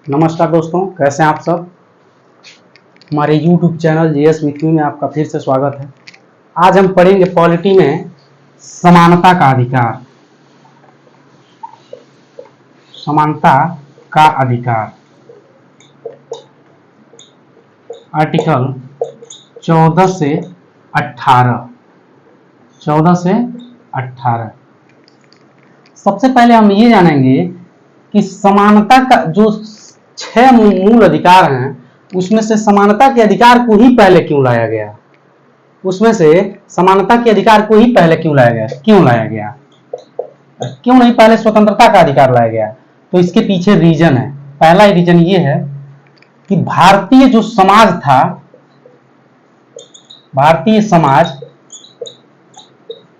नमस्कार दोस्तों, कैसे हैं आप सब। हमारे YouTube channel GS with me में आपका फिर से स्वागत है। आज हम पढ़ेंगे पॉलिटी में समानता का अधिकार। समानता का अधिकार आर्टिकल 14 से 18। 14 से 18। सबसे पहले हम ये जानेंगे कि समानता का जो 6 मूल अधिकार हैं उसमें से समानता के अधिकार को ही पहले क्यों लाया गया। उसमें से समानता के अधिकार को ही पहले क्यों लाया गया, क्यों नहीं पहले स्वतंत्रता का अधिकार लाया गया। तो इसके पीछे रीजन है। पहला रीजन ये है कि भारतीय जो समाज था, भारतीय समाज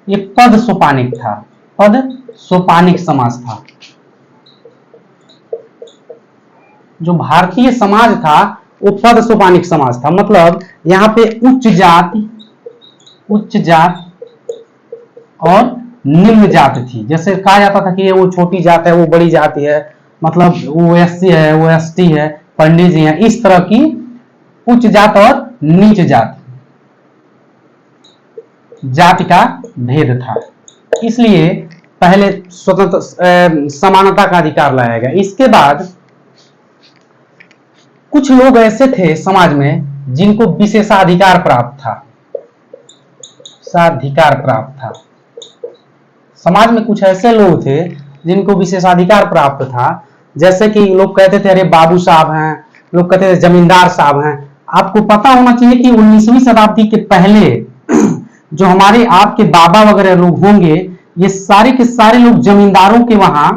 ये पद सोपानिक था, पद सोपानिक समाज था। जो भारतीय समाज था वो पद सोपानिक समाज था। मतलब यहाँ पे उच्च जात और निम्न जात थी। जैसे कहा जाता था कि वो छोटी जात है, वो बड़ी जाति है, मतलब वो एससी है, वो एसटी है, पंडित जी है, इस तरह की उच्च जात और नीच जाति का भेद था। इसलिए पहले स्वतंत्र समानता का अधिकार लाया गया। इसके बाद कुछ लोग ऐसे थे समाज में जिनको विशेषाधिकार प्राप्त था। समाज में कुछ ऐसे लोग थे जिनको विशेषाधिकार प्राप्त था। जैसे कि लोग कहते थे अरे बाबू साहब हैं, लोग कहते थे जमींदार साहब हैं। आपको पता होना चाहिए कि 19वीं शताब्दी के पहले जो हमारे आपके बाबा वगैरह लोग होंगे, ये सारे के सारे लोग जमींदारों के वहां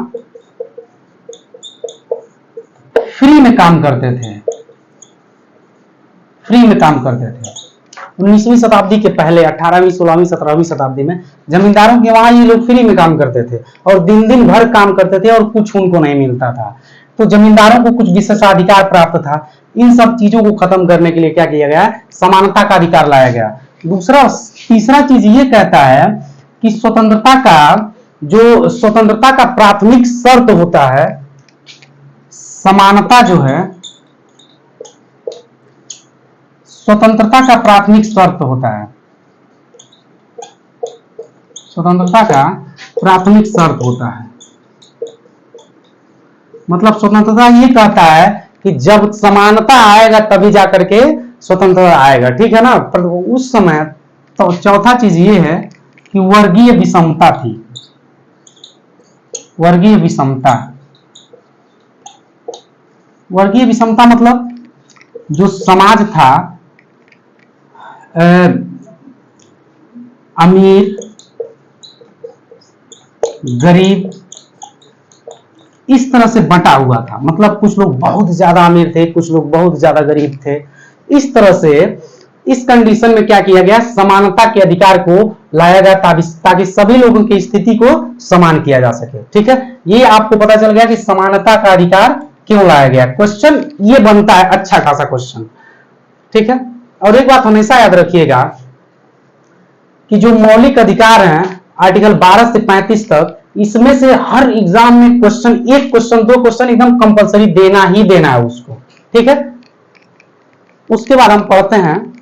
फ्री में काम करते थे। 19वीं शताब्दी के पहले 18वीं, 16वीं, 17वीं शताब्दी में जमींदारों के वहां ये लोग फ्री में काम करते थे और दिन दिन भर काम करते थे और कुछ उनको नहीं मिलता था। तो जमींदारों को कुछ विशेषाधिकार प्राप्त था। इन सब चीजों को खत्म करने के लिए क्या किया गया, समानता का अधिकार लाया गया। तीसरा चीज ये कहता है कि स्वतंत्रता का प्राथमिक शर्त होता है, समानता जो है स्वतंत्रता का प्राथमिक शर्त होता है। स्वतंत्रता का प्राथमिक शर्त होता है। मतलब स्वतंत्रता ये कहता है कि जब समानता आएगा तभी जाकर के स्वतंत्रता आएगा, ठीक है ना। पर उस समय तो चौथा चीज ये है कि वर्गीय विषमता थी। वर्गीय विषमता मतलब जो समाज था अमीर गरीब इस तरह से बंटा हुआ था। मतलब कुछ लोग बहुत ज्यादा अमीर थे, कुछ लोग बहुत ज्यादा गरीब थे। इस तरह से इस कंडीशन में क्या किया गया, समानता के अधिकार को लाया गया ताकि सभी लोगों की स्थिति को समान किया जा सके। ठीक है, ये आपको पता चल गया कि समानता का अधिकार क्यों लाया गया। क्वेश्चन ये बनता है, अच्छा खासा क्वेश्चन, ठीक है। और एक बात हमेशा याद रखिएगा कि जो मौलिक अधिकार हैं आर्टिकल 12 से 35 तक, इसमें से हर एग्जाम में एक क्वेश्चन, 2 क्वेश्चन एकदम कंपलसरी देना ही देना है उसको, ठीक है। उसके बाद हम पढ़ते हैं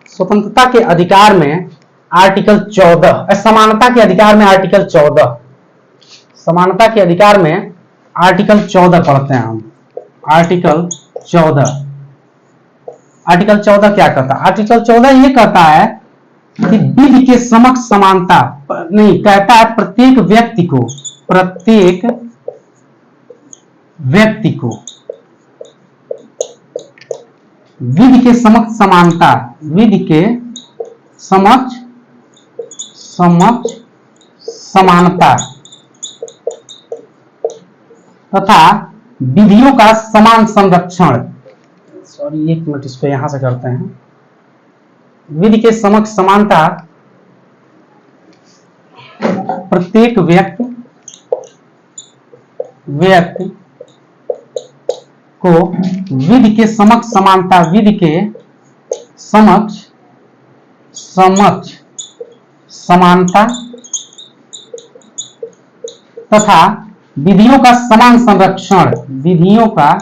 स्वतंत्रता के अधिकार में आर्टिकल 14, समानता के अधिकार में आर्टिकल 14, समानता के अधिकार में आर्टिकल 14 पढ़ते हैं हम। आर्टिकल 14 क्या कहता है? आर्टिकल 14 ये कहता है कि विधि के समक्ष समानता नहीं, कहता है प्रत्येक व्यक्ति को विधि के समक्ष समानता, विधि के समक्ष समानता तथा विधियों का समान संरक्षण। सॉरी, एक मिनट, इसको यहां से करते हैं। विधि के समक्ष समानता, प्रत्येक व्यक्ति को विधि के समक्ष समानता, विधि के समक्ष समानता तथा विधियों का समान संरक्षण, विधियों का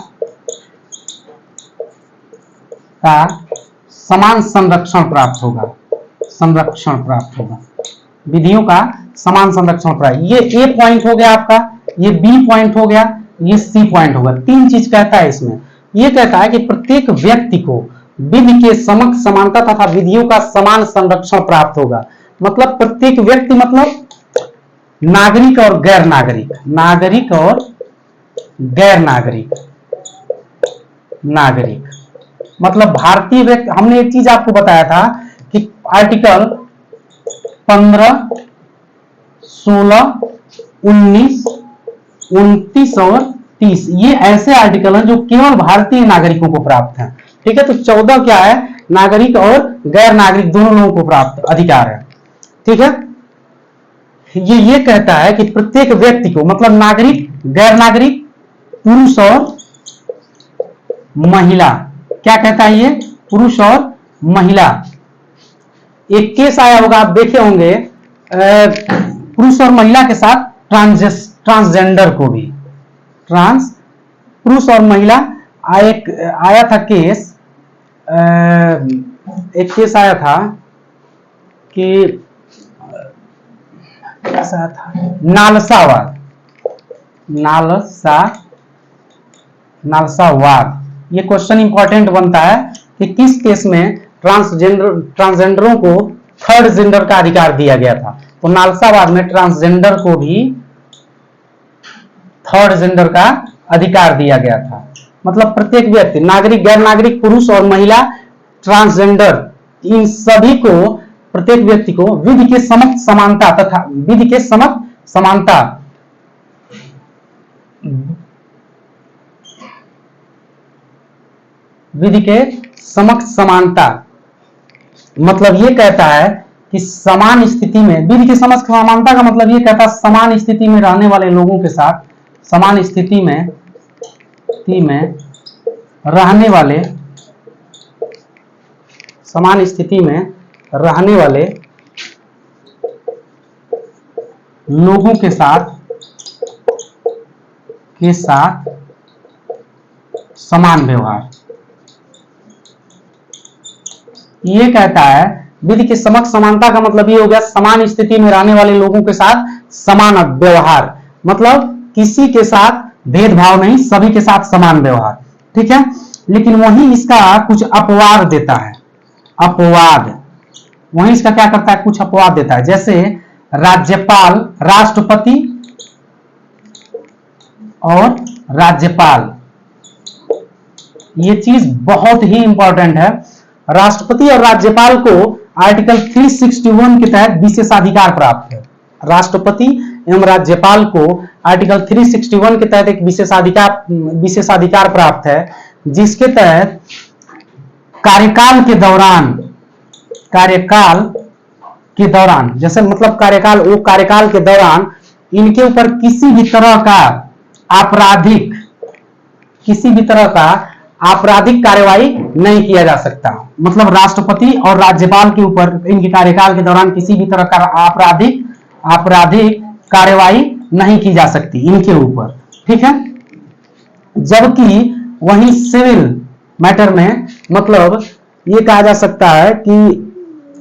समान संरक्षण प्राप्त होगा, संरक्षण प्राप्त होगा, विधियों का समान संरक्षण प्राप्त। ये ए पॉइंट हो गया आपका, ये बी पॉइंट हो गया, ये सी पॉइंट होगा। तीन चीज कहता है इसमें। ये कहता है कि प्रत्येक व्यक्ति को विधि के समक्ष समानता तथा विधियों का समान संरक्षण प्राप्त होगा। मतलब प्रत्येक व्यक्ति मतलब नागरिक और गैर नागरिक, नागरिक और गैर नागरिक, नागरिक मतलब भारतीय व्यक्ति। हमने एक चीज आपको बताया था कि आर्टिकल 15, 16, 19, 29 और 30 ये ऐसे आर्टिकल हैं जो केवल भारतीय नागरिकों को प्राप्त हैं। ठीक है, तो 14 क्या है, नागरिक और गैर नागरिक दोनों लोगों को प्राप्त अधिकार है। ठीक है, ये कहता है कि प्रत्येक व्यक्ति को मतलब नागरिक, गैर नागरिक, पुरुष और महिला, क्या कहता है ये, पुरुष और महिला। एक केस आया होगा, आप देखे होंगे, पुरुष और महिला के साथ ट्रांसजेंडर को भी, पुरुष और महिला आया था केस, एक केस आया था कि कैसा था, नालसावाद, नालसावाद। ये क्वेश्चन इंपॉर्टेंट बनता है कि किस केस में ट्रांसजेंडरों को थर्ड जेंडर का अधिकार दिया गया था। तो नालसावाद में ट्रांसजेंडर को भी थर्ड जेंडर का अधिकार दिया गया था। मतलब प्रत्येक व्यक्ति, नागरिक, गैर नागरिक, पुरुष और महिला, ट्रांसजेंडर, इन सभी को, प्रत्येक व्यक्ति को विधि के समक्ष समानता तथा विधि के समक्ष समानता, विधि के समक्ष समानता मतलब ये कहता है कि समान स्थिति में, विधि के समक्ष समानता का मतलब ये कहता है समान स्थिति में रहने वाले लोगों के साथ, समान स्थिति में रहने वाले, समान स्थिति में रहने वाले लोगों के साथ समान व्यवहार। ये कहता है विधि के समक्ष समानता का मतलब ये हो गया समान स्थिति में रहने वाले लोगों के साथ समान व्यवहार, मतलब किसी के साथ भेदभाव नहीं, सभी के साथ समान व्यवहार। ठीक है, लेकिन वहीं इसका कुछ अपवाद देता है, अपवाद वहीं इसका क्या करता है, कुछ अपवाद देता है। जैसे राज्यपाल, राष्ट्रपति और राज्यपाल, ये चीज बहुत ही इंपॉर्टेंट है। राष्ट्रपति और राज्यपाल को आर्टिकल 361 के तहत विशेषाधिकार प्राप्त है। राष्ट्रपति एवं राज्यपाल को आर्टिकल 361 के तहत एक विशेषाधिकार प्राप्त है, जिसके तहत कार्यकाल के दौरान जैसे मतलब कार्यकाल के दौरान इनके ऊपर किसी भी तरह का आपराधिक कार्यवाही नहीं किया जा सकता। मतलब राष्ट्रपति और राज्यपाल के ऊपर इनके कार्यकाल के दौरान किसी भी तरह का आपराधिक कार्यवाही नहीं की जा सकती इनके ऊपर। ठीक है, जबकि वहीं सिविल मैटर में मतलब ये कहा जा सकता है कि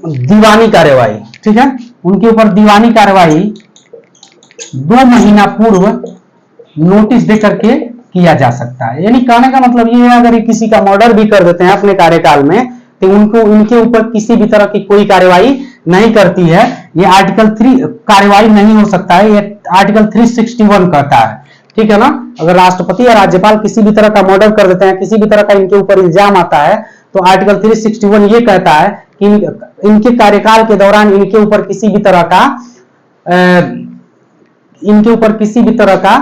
दीवानी कार्यवाही, ठीक है, उनके ऊपर दीवानी कार्यवाही 2 महीना पूर्व नोटिस दे करके किया जा सकता है। यानी कहने का मतलब ये है, अगर किसी का मर्डर भी कर देते हैं अपने कार्यकाल में तो उनके ऊपर किसी भी तरह की कोई कार्यवाही नहीं करती है। ये आर्टिकल 3 कार्यवाही नहीं हो सकता है, ये आर्टिकल 361 कहता है। ठीक है ना, अगर राष्ट्रपति या राज्यपाल किसी भी तरह का मर्डर कर देते हैं, किसी भी तरह का इनके ऊपर इल्जाम आता है, तो आर्टिकल 361 ये कहता है कि इनके कार्यकाल के दौरान इनके ऊपर किसी भी तरह का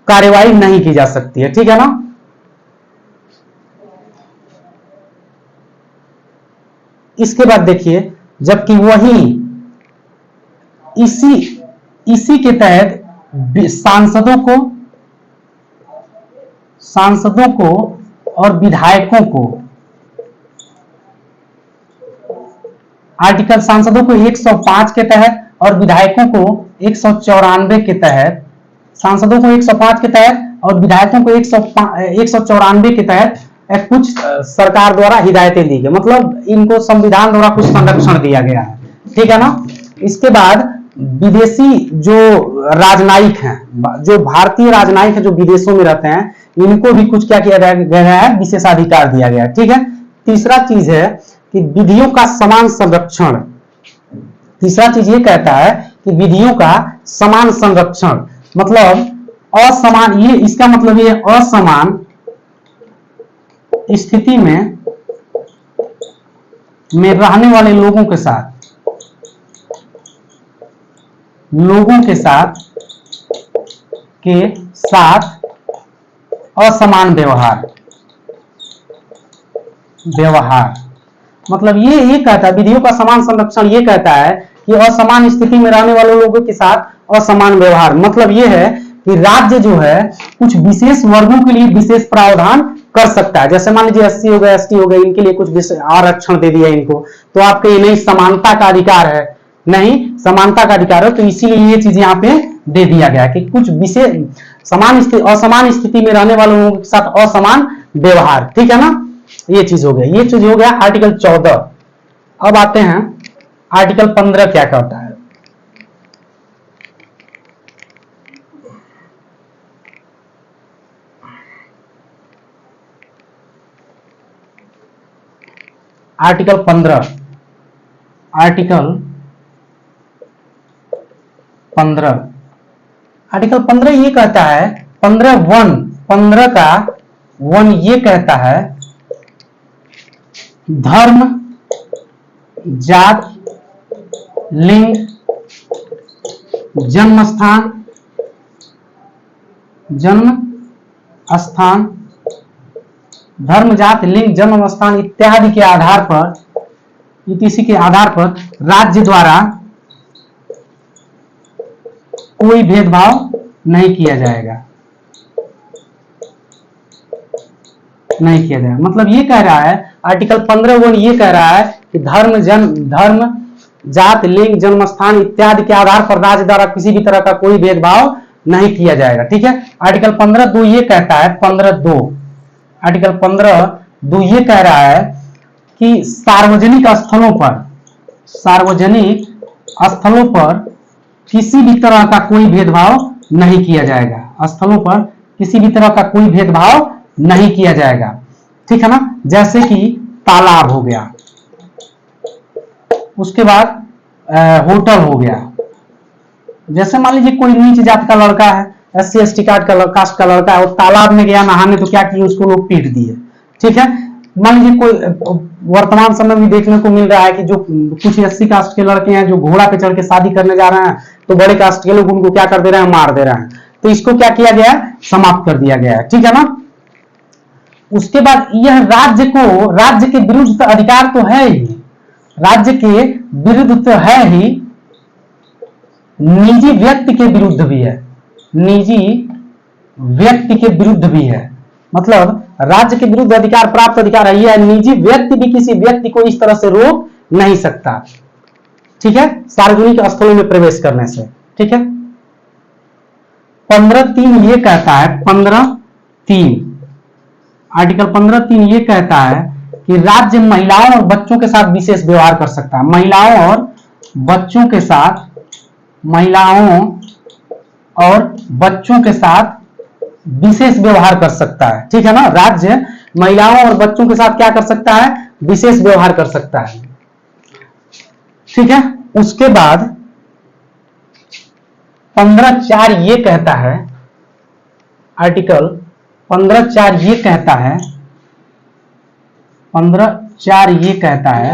कार्यवाही नहीं की जा सकती है। ठीक है ना, इसके बाद देखिए, जबकि वही इसी के तहत सांसदों को और विधायकों को आर्टिकल, सांसदों को 105 के तहत और विधायकों को 194 के तहत, सांसदों को 105 के तहत और विधायकों को 194 के तहत कुछ सरकार द्वारा हिदायतें दी गई, मतलब इनको संविधान द्वारा कुछ संरक्षण दिया गया है, ठीक है ना। इसके बाद विदेशी जो राजनयिक हैं, जो भारतीय राजनयिक हैं जो विदेशों में रहते हैं, इनको भी कुछ क्या किया गया है, विशेषाधिकार दिया गया है, ठीक है। तीसरा चीज है कि विधियों का समान संरक्षण। तीसरा चीज ये कहता है कि विधियों का समान संरक्षण, मतलब असमान, ये इसका मतलब ये असमान स्थिति में रहने वाले लोगों के साथ असमान व्यवहार, मतलब ये कहता है, विधियों का समान संरक्षण ये कहता है कि असमान स्थिति में रहने वाले लोगों के साथ असमान व्यवहार, मतलब ये है कि राज्य जो है कुछ विशेष वर्गों के लिए विशेष प्रावधान कर सकता है। जैसे मान लीजिए एससी हो गए, एसटी हो गए, इनके लिए कुछ आरक्षण दे दिया इनको, तो आपके ये नहीं समानता का अधिकार है, नहीं समानता का अधिकार है, तो इसीलिए ये चीज यहाँ पे दे दिया गया कि कुछ विशेष असमान स्थिति में रहने वाले लोगों के साथ असमान व्यवहार, ठीक है ना। ये चीज हो गया, ये चीज हो गया आर्टिकल 14। अब आते हैं आर्टिकल 15 क्या कहता है। आर्टिकल 15 ये कहता है, 15 का 1 ये कहता है धर्म, जात, लिंग, जन्म स्थान, धर्म, जात, लिंग, जन्म स्थान इत्यादि के आधार पर, इसी के आधार पर राज्य द्वारा कोई भेदभाव नहीं किया जाएगा, मतलब ये कह रहा है आर्टिकल 15(1) ये कह रहा है कि धर्म, जात, लिंग, जन्म स्थान इत्यादि के आधार पर राज्य द्वारा किसी भी तरह का कोई भेदभाव नहीं किया जाएगा, ठीक है। आर्टिकल 15(2) ये कहता है, आर्टिकल 15(2) ये कह रहा है कि सार्वजनिक स्थलों पर किसी भी तरह का कोई भेदभाव नहीं किया जाएगा, स्थलों पर किसी भी तरह का कोई भेदभाव नहीं किया जाएगा, ठीक है ना। जैसे कि तालाब हो गया, उसके बाद होटल हो गया। जैसे मान लीजिए कोई नीच जात का लड़का है, SC ST कास्ट का लड़का है, वो तालाब में गया नहाने, तो क्या किया, उसको लोग पीट दिए, ठीक है। मान लीजिए कोई वर्तमान समय में देखने को मिल रहा है कि जो कुछ SC कास्ट के लड़के हैं जो घोड़ा पे चढ़ के शादी करने जा रहे हैं, तो बड़े कास्ट के लोग उनको क्या कर दे रहे हैं, मार दे रहे हैं, तो इसको क्या किया गया है, समाप्त कर दिया गया है, ठीक है ना। उसके बाद यह राज्य के विरुद्ध अधिकार तो है ही, राज्य के विरुद्ध तो है ही, निजी व्यक्ति के विरुद्ध भी है, मतलब राज्य के विरुद्ध अधिकार, प्राप्त अधिकार है, यह निजी व्यक्ति भी किसी व्यक्ति को इस तरह से रोक नहीं सकता, ठीक है, सार्वजनिक स्थलों में प्रवेश करने से, ठीक है। 15(3) ये कहता है, आर्टिकल 15(3) ये कहता है कि राज्य महिलाओं और बच्चों के साथ विशेष व्यवहार कर सकता है, महिलाओं और बच्चों के साथ विशेष व्यवहार कर सकता है, ठीक है ना। राज्य महिलाओं और बच्चों के साथ क्या कर सकता है, विशेष व्यवहार कर सकता है, ठीक है। उसके बाद 15(4) ये कहता है, आर्टिकल 15(4) ये कहता है, 15(4) ये कहता है,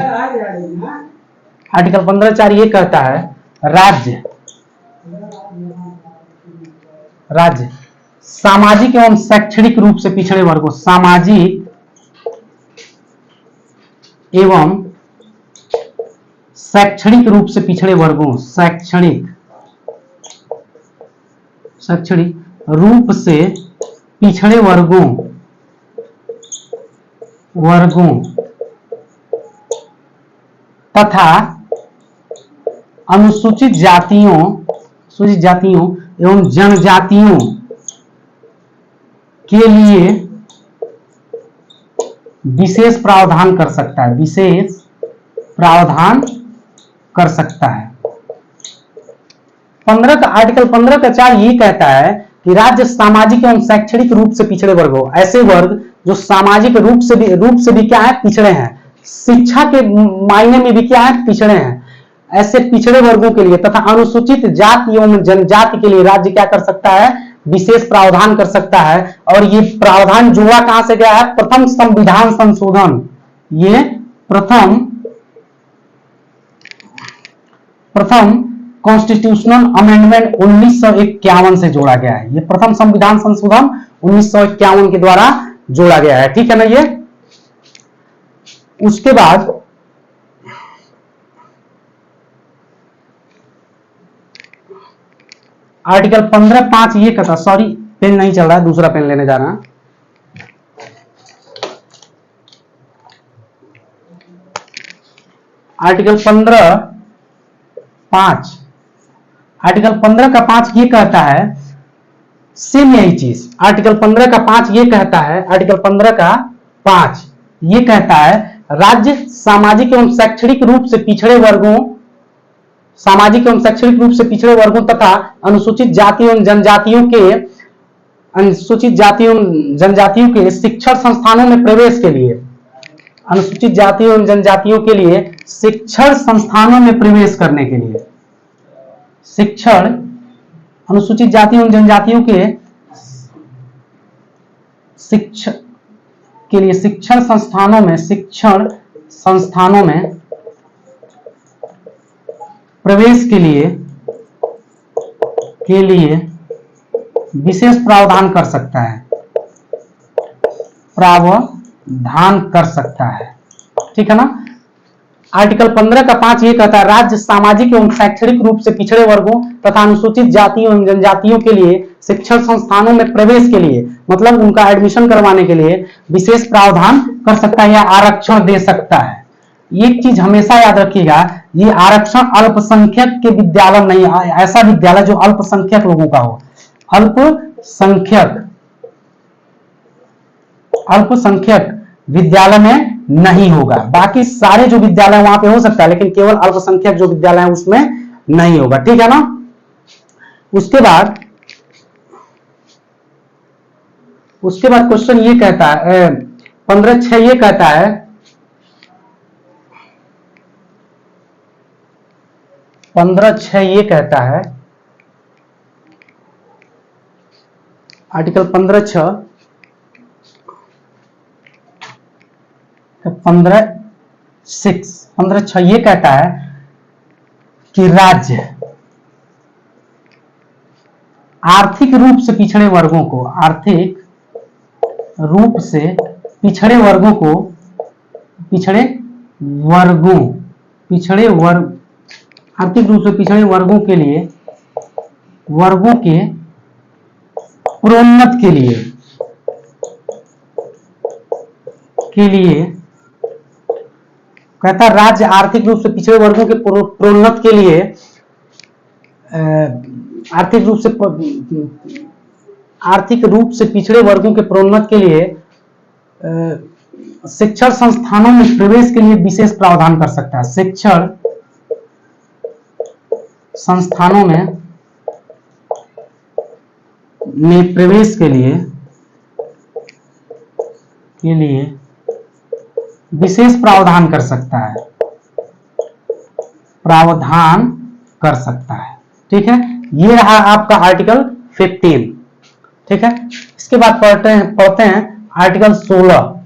आर्टिकल 15(4) ये कहता है राज्य सामाजिक एवं शैक्षणिक रूप से पिछड़े वर्गों, सामाजिक एवं शैक्षणिक रूप से पिछड़े वर्गों, शैक्षणिक रूप से पिछड़े वर्गों तथा अनुसूचित जातियों एवं जनजातियों के लिए विशेष प्रावधान कर सकता है, विशेष प्रावधान कर सकता है। 15 का आर्टिकल 15 का 4 ये कहता है कि राज्य सामाजिक एवं शैक्षणिक रूप से पिछड़े वर्गों, ऐसे वर्ग जो सामाजिक रूप से भी क्या है, पिछड़े हैं, शिक्षा के मायने में भी क्या है, पिछड़े हैं, ऐसे पिछड़े वर्गों के लिए तथा अनुसूचित जाति एवं जनजाति के लिए राज्य क्या कर सकता है, विशेष प्रावधान कर सकता है। और ये प्रावधान जोड़ा कहां से गया है, प्रथम संविधान संशोधन, ये प्रथम कॉन्स्टिट्यूशनल अमेंडमेंट 1951 से जोड़ा गया है। ये प्रथम संविधान संशोधन 1951 के द्वारा जोड़ा गया है, ठीक है ना। ये उसके बाद आर्टिकल 15(5) ये कहता, सॉरी पेन नहीं चल रहा है, दूसरा पेन लेने जा रहा है। आर्टिकल 15 का 5 ये कहता है, सेम यही चीज। आर्टिकल 15 का 5 ये कहता है, आर्टिकल 15 का 5 ये कहता है, राज्य सामाजिक एवं शैक्षणिक रूप से पिछड़े वर्गों, सामाजिक एवं शैक्षणिक रूप से पिछड़े वर्गों तथा अनुसूचित जाति एवं जनजातियों के शिक्षण संस्थानों में प्रवेश के लिए, अनुसूचित जाति एवं जनजातियों के लिए शिक्षण संस्थानों में प्रवेश करने के लिए, अनुसूचित जाति एवं जनजातियों के शिक्षण संस्थानों में प्रवेश के लिए विशेष प्रावधान कर सकता है, ठीक है ना। आर्टिकल 15 का 5 ये कहता है, राज्य सामाजिक एवं शैक्षणिक रूप से पिछड़े वर्गों तथा अनुसूचित जाति एवं जनजातियों के लिए शिक्षण संस्थानों में प्रवेश के लिए, मतलब उनका एडमिशन करवाने के लिए विशेष प्रावधान कर सकता है या आरक्षण दे सकता है। एक चीज हमेशा याद रखिएगा, ये आरक्षण अल्पसंख्यक के विद्यालय नहीं, ऐसा विद्यालय जो अल्पसंख्यक लोगों का हो, अल्पसंख्यक विद्यालय में नहीं होगा। बाकी सारे जो विद्यालय वहां पे हो सकता है, लेकिन केवल अल्पसंख्यक जो विद्यालय है उसमें नहीं होगा, ठीक है ना। उसके बाद क्वेश्चन ये कहता है, 15(6) ये कहता है, 15(6) ये कहता है, आर्टिकल 15(6) 15(6) ये कहता है कि राज्य आर्थिक रूप से पिछड़े वर्गों को, आर्थिक रूप से पिछड़े वर्गों के लिए, वर्गों के प्रोन्नत के लिए कहता, राज्य आर्थिक रूप से पिछड़े वर्गों के प्रोन्नत के लिए, आर्थिक रूप से पिछड़े वर्गों के प्रोन्नत के लिए शिक्षण संस्थानों में प्रवेश के लिए विशेष प्रावधान कर सकता है। शिक्षण संस्थानों में प्रवेश के लिए विशेष प्रावधान कर सकता है, ठीक है। ये रहा आपका आर्टिकल 15, ठीक है। इसके बाद पढ़ते हैं आर्टिकल 16।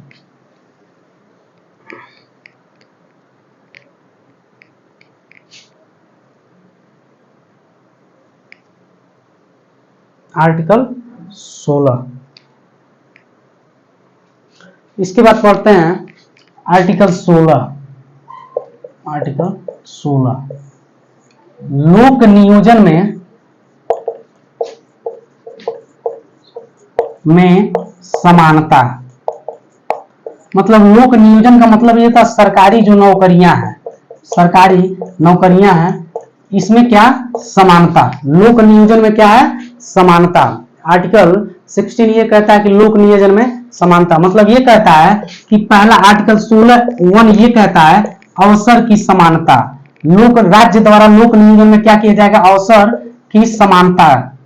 आर्टिकल 16, इसके बाद पढ़ते हैं आर्टिकल 16। लोक नियोजन में समानता, मतलब लोक नियोजन का मतलब ये था, सरकारी नौकरियां हैं, इसमें क्या समानता, लोक नियोजन में क्या है समानता। आर्टिकल 16 ये कहता है कि लोक नियोजन में समानता, मतलब ये कहता है कि पहला आर्टिकल 16(1) ये कहता है अवसर की समानता। लोक राज्य द्वारा लोक नियोजन में क्या किया जाएगा, अवसर की समानता,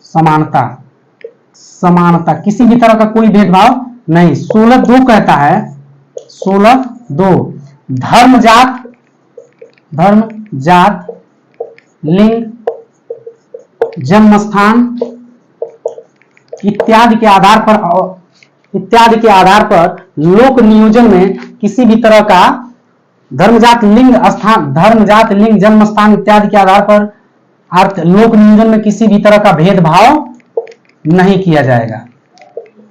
समानता, समानता, किसी भी तरह का कोई भेदभाव नहीं। 16(2) कहता है, 16(2) धर्म जात लिंग जन्म स्थान इत्यादि के आधार पर लोक नियोजन में किसी भी तरह का धर्म जात लिंग जन्म स्थान इत्यादि के आधार पर लोक नियोजन में किसी भी तरह का भेदभाव नहीं किया जाएगा,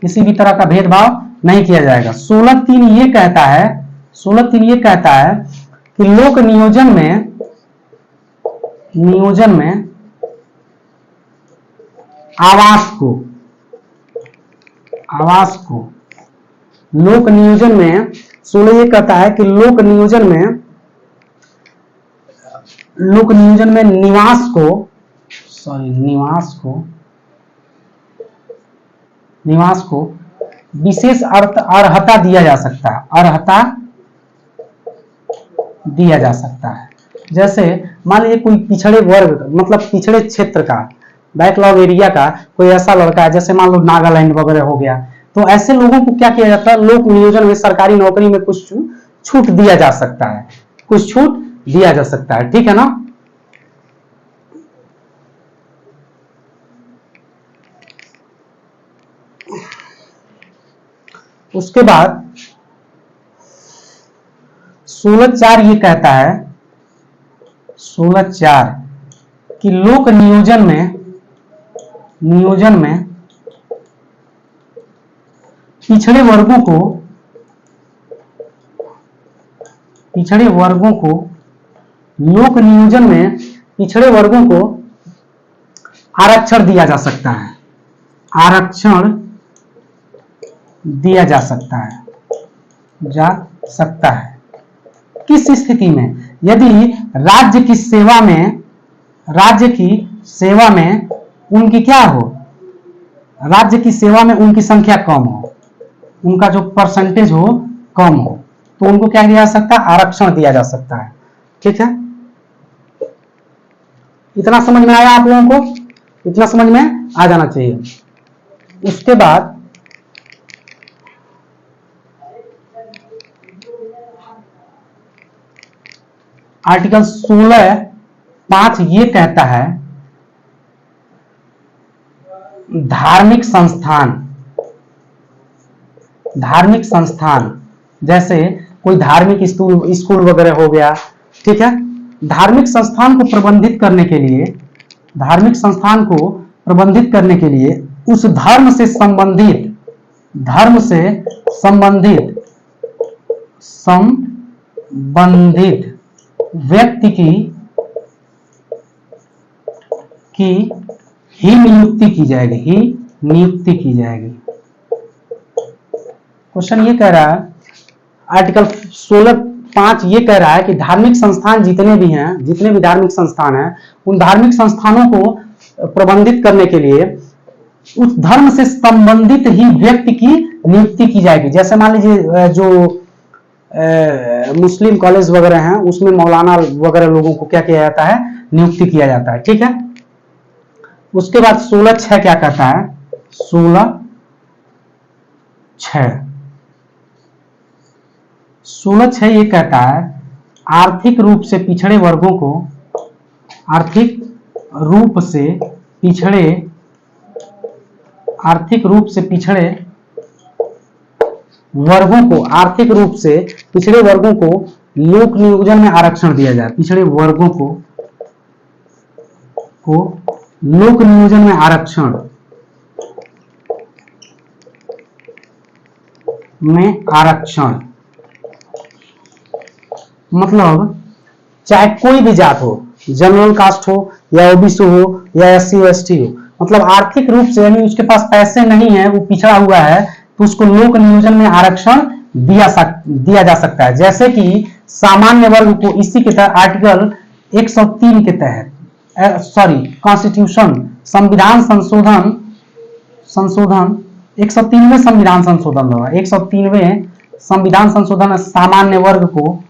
किसी भी तरह का भेदभाव नहीं किया जाएगा। 16(3) ये कहता है, 16(3) ये कहता है कि लोक नियोजन में आवास को लोक नियोजन में 16 ये कहता है कि लोक नियोजन में निवास को विशेष अर्हता दिया जा सकता है, अर्हता दिया जा सकता है। जैसे मान लीजिए कोई पिछड़े वर्ग मतलब पिछड़े क्षेत्र का बैकलॉग एरिया का कोई ऐसा लड़का है, जैसे मान लो नागालैंड वगैरह हो गया, तो ऐसे लोगों को क्या किया जाता है, लोक नियोजन में सरकारी नौकरी में कुछ छूट दिया जा सकता है, कुछ छूट दिया जा सकता है, ठीक है ना। उसके बाद 16(4) ये कहता है, 16(4) कि लोक नियोजन में पिछड़े वर्गों को लोक नियोजन में पिछड़े वर्गों को आरक्षण दिया जा सकता है, आरक्षण दिया जा सकता है। किस स्थिति में, यदि राज्य की सेवा में उनकी क्या हो, राज्य की सेवा में उनकी संख्या कम हो, उनका जो परसेंटेज हो कम हो, तो उनको क्या दिया जा सकता है, आरक्षण दिया जा सकता है, ठीक है। इतना समझ में आया आप लोगों को, इतना समझ में आ जाना चाहिए। उसके बाद आर्टिकल 16(5) ये कहता है धार्मिक संस्थान जैसे कोई धार्मिक स्कूल वगैरह हो गया, ठीक है। धार्मिक संस्थान को प्रबंधित करने के लिए उस धर्म से संबंधित व्यक्ति की ही नियुक्ति की जाएगी। क्वेश्चन ये कह रहा है, आर्टिकल 16(5) ये कह रहा है कि धार्मिक संस्थान जितने भी धार्मिक संस्थान हैं, उन धार्मिक संस्थानों को प्रबंधित करने के लिए उस धर्म से संबंधित ही व्यक्ति की नियुक्ति की जाएगी। जैसे मान लीजिए जो मुस्लिम कॉलेज वगैरह हैं, उसमें मौलाना वगैरह लोगों को क्या किया जाता है, नियुक्ति किया जाता है, ठीक है। उसके बाद 16(6) क्या कहता है, 16(6) ये कहता है आर्थिक रूप से पिछड़े वर्गों को आर्थिक रूप से पिछड़े वर्गों को लोक नियोजन में आरक्षण दिया जाए। पिछड़े वर्गों को लोक नियोजन में आरक्षण मतलब चाहे कोई भी जात हो, जनरल कास्ट हो या ओबीसी हो या SC ST हो, मतलब आर्थिक रूप से यानी उसके पास पैसे नहीं है, वो पिछड़ा हुआ है, तो उसको लोक नियोजन में आरक्षण दिया जा सकता है। जैसे कि सामान्य वर्ग को इसी के तहत आर्टिकल 103 के तहत, कॉन्स्टिट्यूशन संविधान संशोधन 103वें संविधान संशोधन होगा। 103वें संविधान संशोधन सामान्य वर्ग को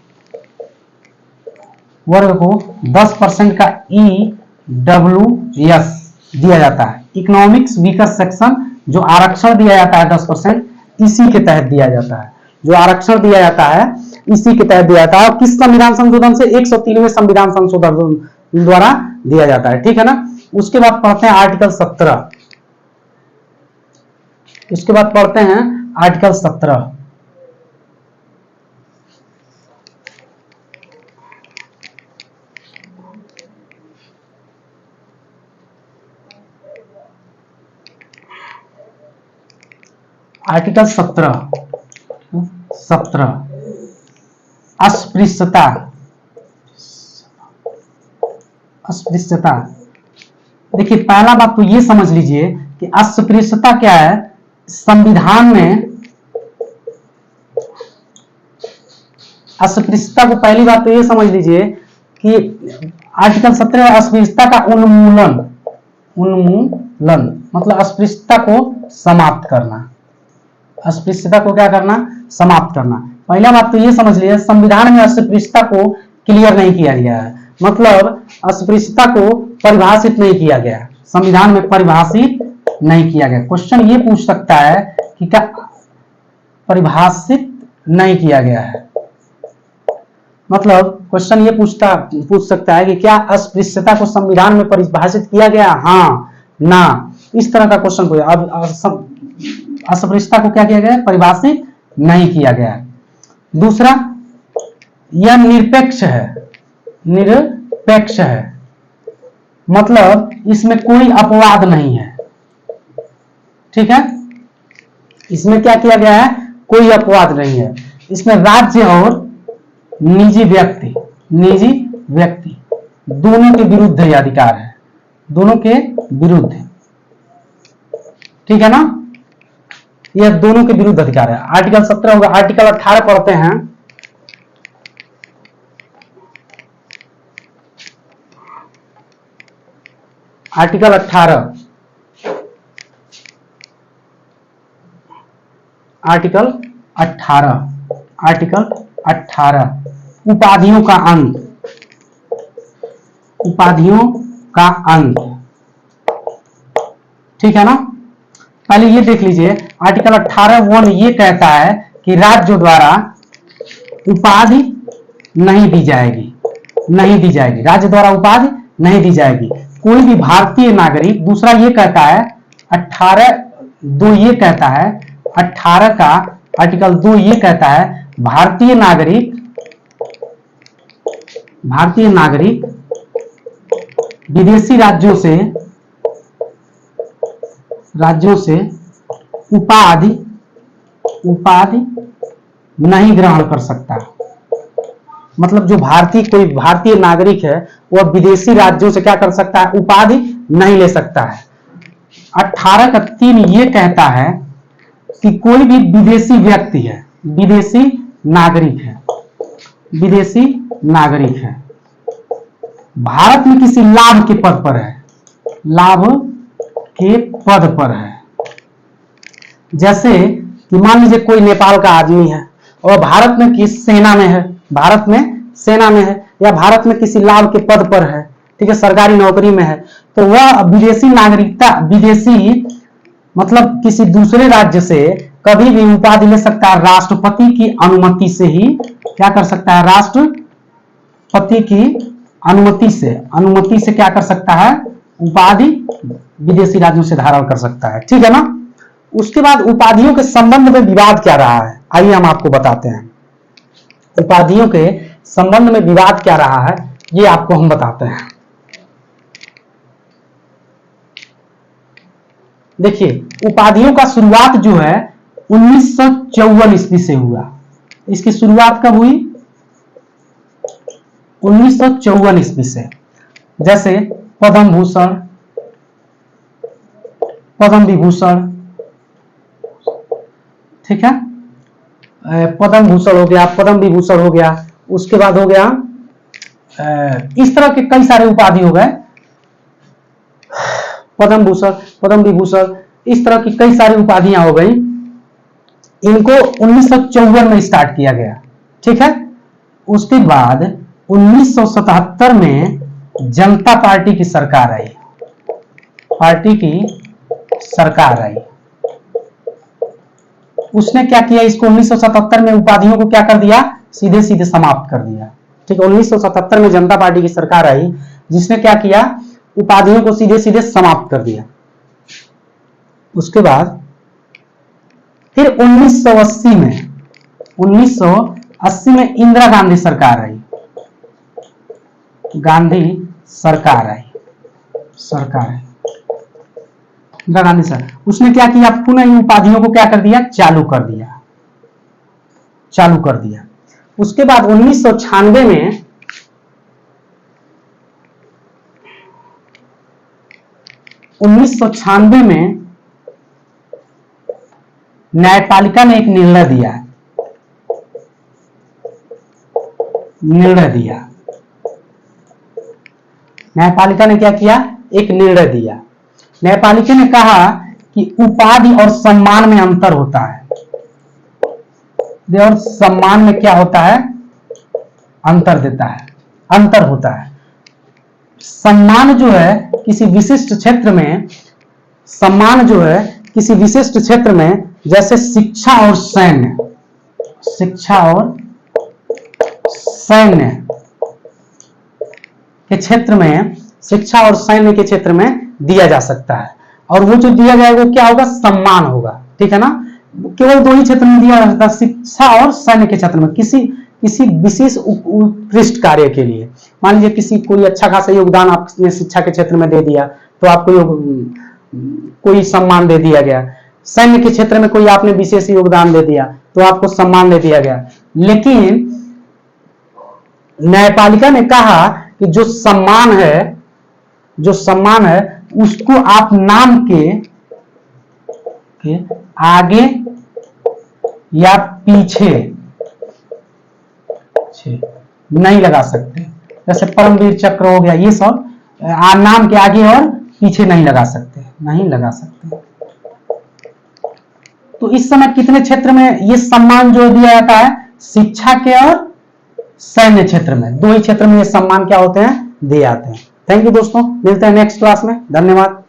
10% का EWS दिया जाता है। इकोनॉमिक्स वीकर सेक्शन जो आरक्षण दिया जाता है 10%, इसी के तहत दिया जाता है। जो आरक्षण दिया जाता है इसी के तहत दिया जाता है। किस संविधान संशोधन से? 103वें संविधान संशोधन द्वारा दिया जाता है, ठीक है ना। उसके बाद पढ़ते हैं आर्टिकल 17। उसके बाद पढ़ते हैं आर्टिकल 17। आर्टिकल 17 अस्पृश्यता। देखिए पहला बात तो ये समझ लीजिए कि अस्पृश्यता क्या है। संविधान में अस्पृश्यता को पहली बात तो ये समझ लीजिए कि आर्टिकल 17 अस्पृश्यता का उन्मूलन मतलब अस्पृश्यता को समाप्त करना। अस्पृश्यता को क्या करना? समाप्त करना। पहला बात तो ये समझ लीजिए संविधान में अस्पृश्यता को क्लियर नहीं किया गया है, मतलब अस्पृश्यता को परिभाषित नहीं किया गया, संविधान में परिभाषित नहीं किया गया। क्वेश्चन ये पूछ सकता है कि क्या परिभाषित नहीं किया गया है, मतलब क्वेश्चन ये पूछ सकता है कि क्या अस्पृश्यता को संविधान में परिभाषित किया गया, हाँ ना, इस तरह का क्वेश्चन कोई। अब अस्पृश्यता को क्या किया गया? परिभाषित नहीं किया गया। दूसरा, यह निरपेक्ष है, मतलब इसमें कोई अपवाद नहीं है, ठीक है। इसमें क्या किया गया है? कोई अपवाद नहीं है। इसमें राज्य और निजी व्यक्ति दोनों के विरुद्ध यह अधिकार है, दोनों के विरुद्ध, ठीक है ना। यह दोनों के विरुद्ध अधिकार है। आर्टिकल 17 होगा। आर्टिकल 18 पढ़ते हैं। आर्टिकल 18 उपाधियों का अंत, ठीक है ना। पहले ये देख लीजिए आर्टिकल 18(1) ये कहता है कि राज्यों द्वारा उपाधि नहीं दी जाएगी, राज्य द्वारा उपाधि नहीं दी जाएगी कोई भी भारतीय नागरिक। दूसरा ये कहता है 18(2) ये कहता है 18 का आर्टिकल 2 ये कहता है भारतीय नागरिक विदेशी राज्यों से उपाधि नहीं ग्रहण कर सकता। मतलब जो कोई भारतीय नागरिक है वह विदेशी राज्यों से क्या कर सकता है? उपाधि नहीं ले सकता है। 18 का 3 ये कहता है कि कोई भी विदेशी व्यक्ति है, विदेशी नागरिक है, भारत में किसी लाभ के पद पर है, जैसे कि मान लीजिए कोई नेपाल का आदमी है और भारत में किस सेना में है, या भारत में किसी लाभ के पद पर है, ठीक है, सरकारी नौकरी में है, तो वह विदेशी मतलब किसी दूसरे राज्य से कभी भी उपाधि ले सकता है। राष्ट्रपति की अनुमति से ही क्या कर सकता है? राष्ट्रपति की अनुमति से क्या कर सकता है? उपाधि विदेशी राज्यों से धारण कर सकता है, ठीक है ना। उसके बाद उपाधियों के संबंध में विवाद क्या रहा है, आइए हम आपको बताते हैं। उपाधियों के संबंध में विवाद क्या रहा है ये आपको हम बताते हैं। देखिए उपाधियों का शुरुआत जो है 1954 ईस्वी से हुआ। इसकी शुरुआत कब हुई? 1954 ईस्वी से। जैसे पद्म भूषण, पद्म विभूषण, ठीक है, पद्म भूषण हो गया, पद्म विभूषण हो गया। उसके बाद हो गया इस तरह के कई सारे उपाधि हो गए, पद्म भूषण, पद्म विभूषण, इस तरह की कई सारी उपाधियां हो गई। इनको 1954 में स्टार्ट किया गया, ठीक है। उसके बाद 1977 में जनता पार्टी की सरकार आई, पार्टी की सरकार आई। उसने क्या किया, इसको 1977 में उपाधियों को क्या कर दिया, सीधे सीधे समाप्त कर दिया, ठीक है। 1977 में जनता पार्टी की सरकार आई जिसने क्या किया, उपाधियों को सीधे सीधे समाप्त कर दिया। उसके बाद फिर 1980 में इंदिरा गांधी सरकार आई, गांधी सरकार आई, इंदिरा गांधी सर, उसने क्या किया, पुनः इन उपाधियों को क्या कर दिया, चालू कर दिया। उसके बाद 1996 में न्यायपालिका ने एक निर्णय दिया, न्यायपालिका ने क्या किया, एक निर्णय दिया। न्यायपालिका ने कहा कि उपाधि और सम्मान में अंतर होता है, और सम्मान में क्या होता है, अंतर होता है। सम्मान जो है किसी विशिष्ट क्षेत्र में, सम्मान जो है किसी विशिष्ट क्षेत्र में, जैसे शिक्षा और सैन्य के क्षेत्र में, शिक्षा और सैन्य के क्षेत्र में दिया जा सकता है। और वो जो दिया जाएगा वो क्या होगा, सम्मान होगा, ठीक है ना। केवल दो ही क्षेत्र में दिया जा सकता है, शिक्षा और सैन्य के क्षेत्र में, किसी विशेष उत्कृष्ट कार्य के लिए। मान लीजिए किसी कोई अच्छा खासा योगदान आपने शिक्षा के क्षेत्र में दे दिया तो आपको कोई सम्मान दे दिया गया। सैन्य के क्षेत्र में कोई आपने विशेष योगदान दे दिया तो आपको सम्मान दे दिया गया। लेकिन न्यायपालिका ने कहा कि जो सम्मान है उसको आप नाम के आगे या पीछे नहीं लगा सकते। जैसे परमवीर चक्र हो गया, ये सब नाम के आगे और पीछे नहीं लगा सकते। तो इस समय कितने क्षेत्र में ये सम्मान जो दिया जाता है, शिक्षा के और सैन्य क्षेत्र में, दो ही क्षेत्र में ये सम्मान क्या होते हैं, दिए जाते हैं। थैंक यू दोस्तों, मिलते हैं नेक्स्ट क्लास में, धन्यवाद।